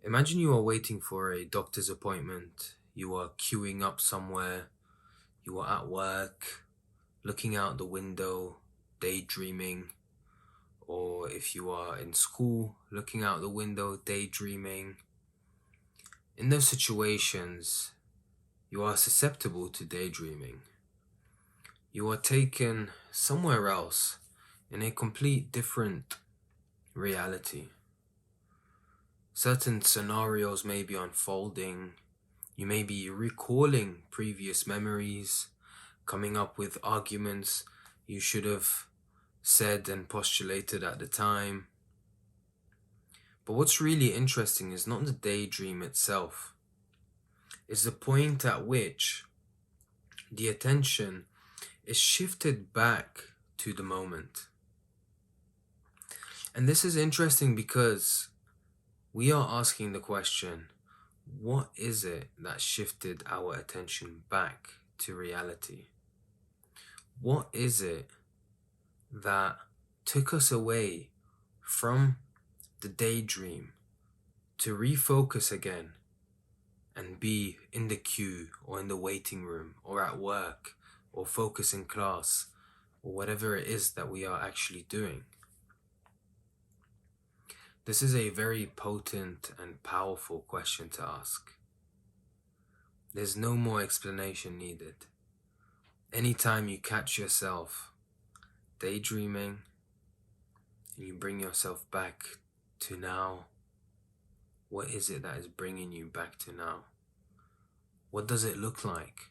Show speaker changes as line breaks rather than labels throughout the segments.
Imagine you are waiting for a doctor's appointment, you are queuing up somewhere, you are at work, looking out the window, daydreaming, or if you are in school, looking out the window, daydreaming. In those situations, you are susceptible to daydreaming. You are taken somewhere else in a complete different reality. Certain scenarios may be unfolding. You may be recalling previous memories, coming up with arguments you should have said and postulated at the time. But what's really interesting is not the daydream itself, it's the point at which the attention is shifted back to the moment. And this is interesting because we are asking the question, what is it that shifted our attention back to reality? What is it that took us away from the daydream to refocus again and be in the queue or in the waiting room or at work or focus in class or whatever it is that we are actually doing? This is a very potent and powerful question to ask. There's no more explanation needed. Anytime you catch yourself daydreaming and you bring yourself back to now, what is it that is bringing you back to now? What does it look like?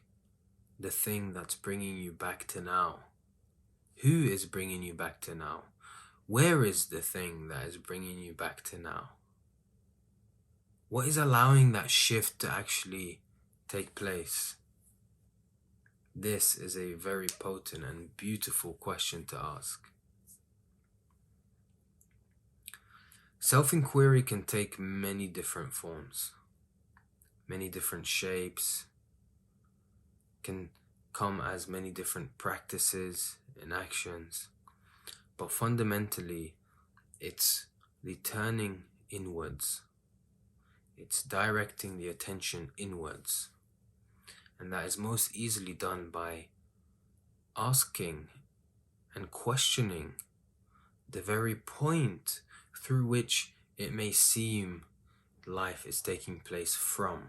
The thing that's bringing you back to now. Who is bringing you back to now? Where is the thing that is bringing you back to now? What is allowing that shift to actually take place? This is a very potent and beautiful question to ask. Self-inquiry can take many different forms, many different shapes, can come as many different practices and actions, but fundamentally, it's the turning inwards. It's directing the attention inwards. And that is most easily done by asking and questioning the very point through which it may seem life is taking place from,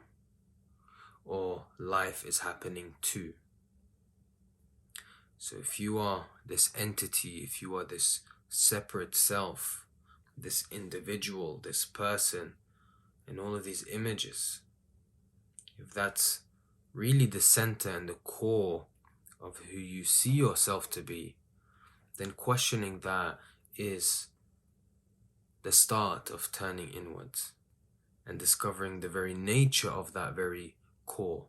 or life is happening to. So if you are this entity, if you are this separate self, this individual, this person, and all of these images, if that's really the center and the core of who you see yourself to be, then questioning that is the start of turning inwards and discovering the very nature of that very core.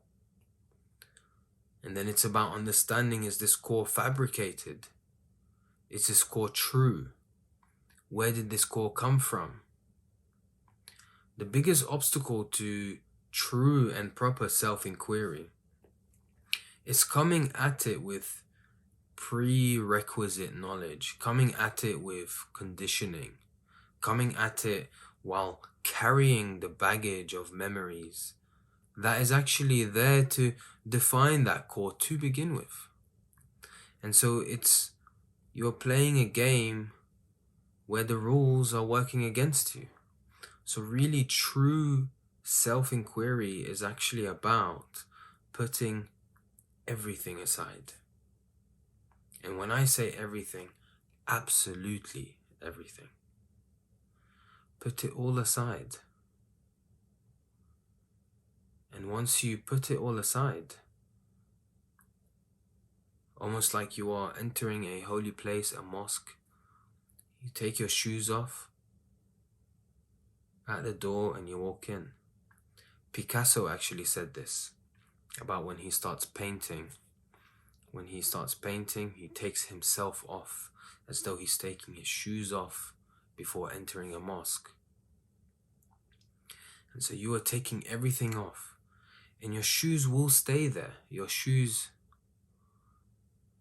And then it's about understanding, is this core fabricated? Is this core true? Where did this core come from? The biggest obstacle to true and proper self-inquiry is coming at it with prerequisite knowledge, coming at it with conditioning, coming at it while carrying the baggage of memories that is actually there to define that core to begin with. And so you're playing a game where the rules are working against you. So really true self-inquiry is actually about putting everything aside. And when I say everything, absolutely everything. Put it all aside. And once you put it all aside, almost like you are entering a holy place, a mosque, you take your shoes off at the door and you walk in. Picasso actually said this about when he starts painting. When he starts painting, he takes himself off as though he's taking his shoes off before entering a mosque. And so you are taking everything off, and your shoes will stay there. Your shoes,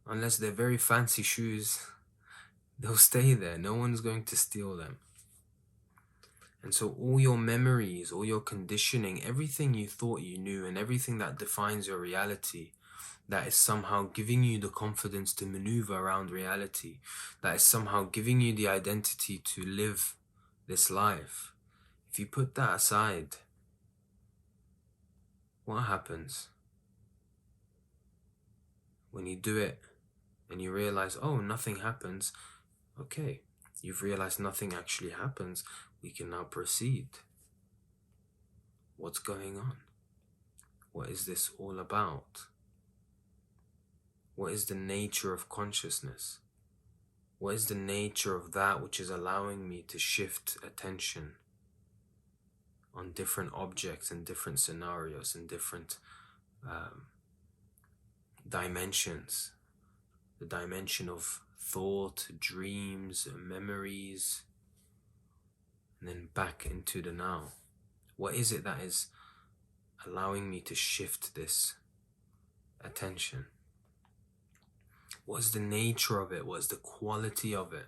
unless they're very fancy shoes, they'll stay there. No one's going to steal them. And so all your memories, all your conditioning, everything you thought you knew, and everything that defines your reality, that is somehow giving you the confidence to maneuver around reality, that is somehow giving you the identity to live this life. If you put that aside, what happens? When you do it and you realize, oh, nothing happens, okay, you've realized nothing actually happens, we can now proceed. What's going on? What is this all about? What is the nature of consciousness? What is the nature of that which is allowing me to shift attention on different objects and different scenarios and different dimensions? The dimension of thought, dreams, memories, and then back into the now. What is it that is allowing me to shift this attention? What is the nature of it? What is the quality of it?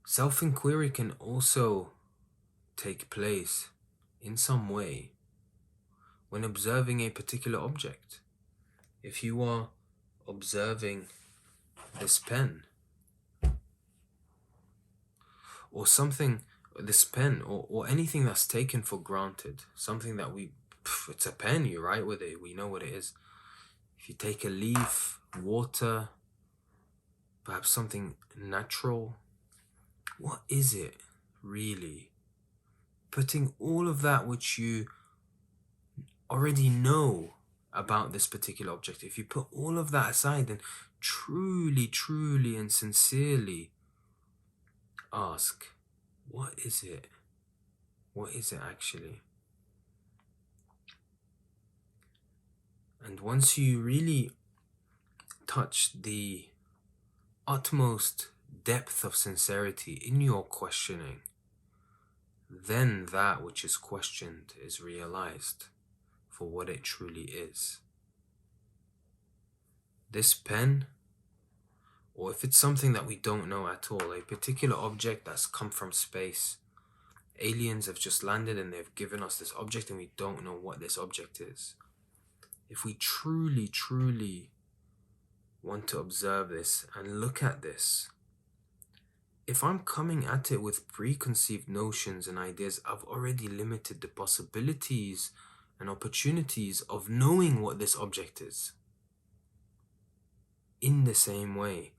Self-inquiry can also take place in some way when observing a particular object. If you are observing this pen, or something, this pen, or anything that's taken for granted, something that it's a pen, you write with it, we know what it is. If you take a leaf, water, perhaps something natural, what is it really? Putting all of that which you already know about this particular object, if you put all of that aside and truly, truly and sincerely ask, what is it? What is it actually? And once you really touch the utmost depth of sincerity in your questioning, then that which is questioned is realized for what it truly is. This pen, or if it's something that we don't know at all, a particular object that's come from space, aliens have just landed and they've given us this object and we don't know what this object is. If we truly, truly want to observe this and look at this, if I'm coming at it with preconceived notions and ideas, I've already limited the possibilities and opportunities of knowing what this object is. In the same way,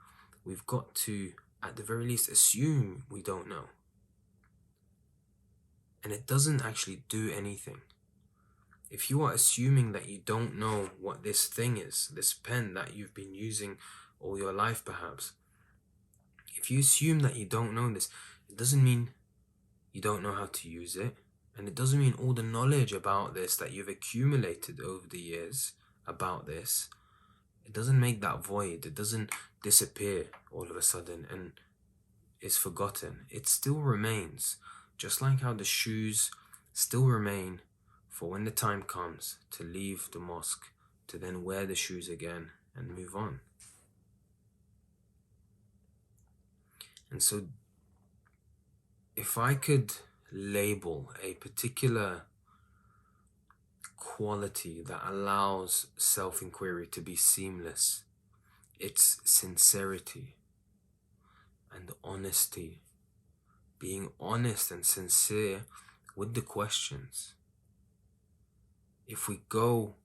we've got to, at the very least, assume we don't know. And it doesn't actually do anything. If you are assuming that you don't know what this thing is, this pen that you've been using all your life perhaps, if you assume that you don't know this, it doesn't mean you don't know how to use it. And it doesn't mean all the knowledge about this that you've accumulated over the years about this, it doesn't make that void. It doesn't disappear all of a sudden and is forgotten. It still remains, just like how the shoes still remain for when the time comes to leave the mosque, to then wear the shoes again and move on. And so, if I could label a particular quality that allows self-inquiry to be seamless, it's sincerity and honesty. Being honest and sincere with the questions. If we go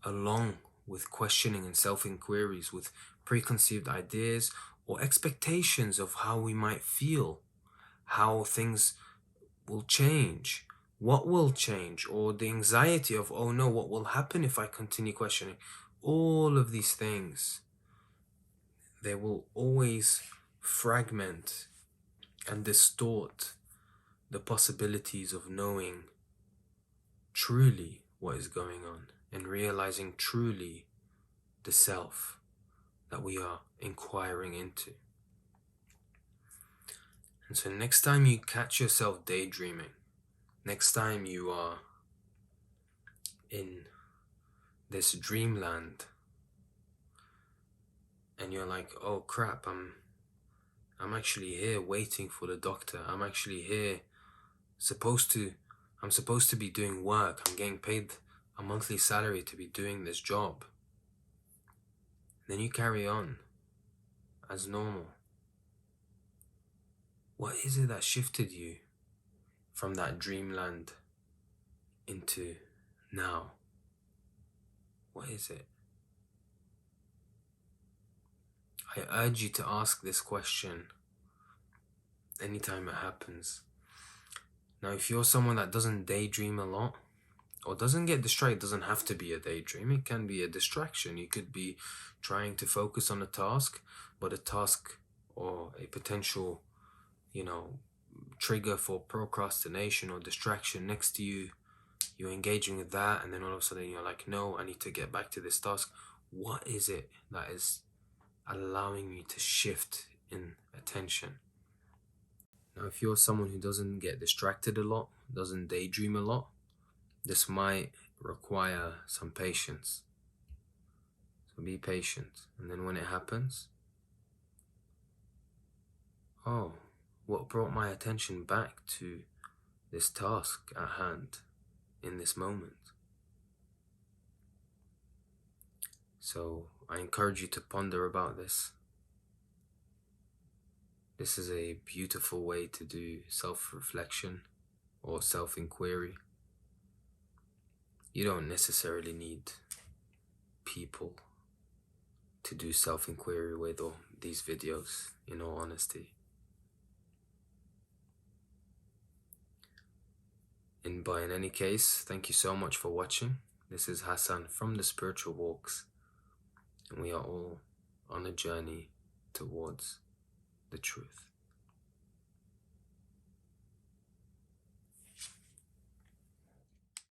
along with questioning and self-inquiries with preconceived ideas or expectations of how we might feel, how things will change, what will change, or the anxiety of, oh no, what will happen if I continue questioning, all of these things, they will always fragment and distort the possibilities of knowing truly what is going on and realizing truly the self that we are inquiring into. And so next time you catch yourself daydreaming, next time you are in this dreamland and you're like, oh crap, I'm I'm actually here waiting for the doctor. I'm actually here I'm supposed to be doing work. I'm getting paid a monthly salary to be doing this job. Then you carry on as normal. What is it that shifted you from that dreamland into now? What is it? I urge you to ask this question anytime it happens. Now, if you're someone that doesn't daydream a lot, or doesn't get distracted, it doesn't have to be a daydream, it can be a distraction. You could be trying to focus on a task, but a task or a potential, trigger for procrastination or distraction next to you, you're engaging with that, and then all of a sudden you're like, no, I need to get back to this task. What is it that is allowing you to shift in attention? Now, if you're someone who doesn't get distracted a lot, doesn't daydream a lot, this might require some patience. So be patient. And then when it happens, oh, what brought my attention back to this task at hand in this moment? So I encourage you to ponder about this. This is a beautiful way to do self-reflection or self-inquiry. You don't necessarily need people to do self-inquiry with or these videos, in all honesty. In any case, thank you so much for watching. This is Hassan from the Spiritual Walks, and we are all on a journey towards the truth.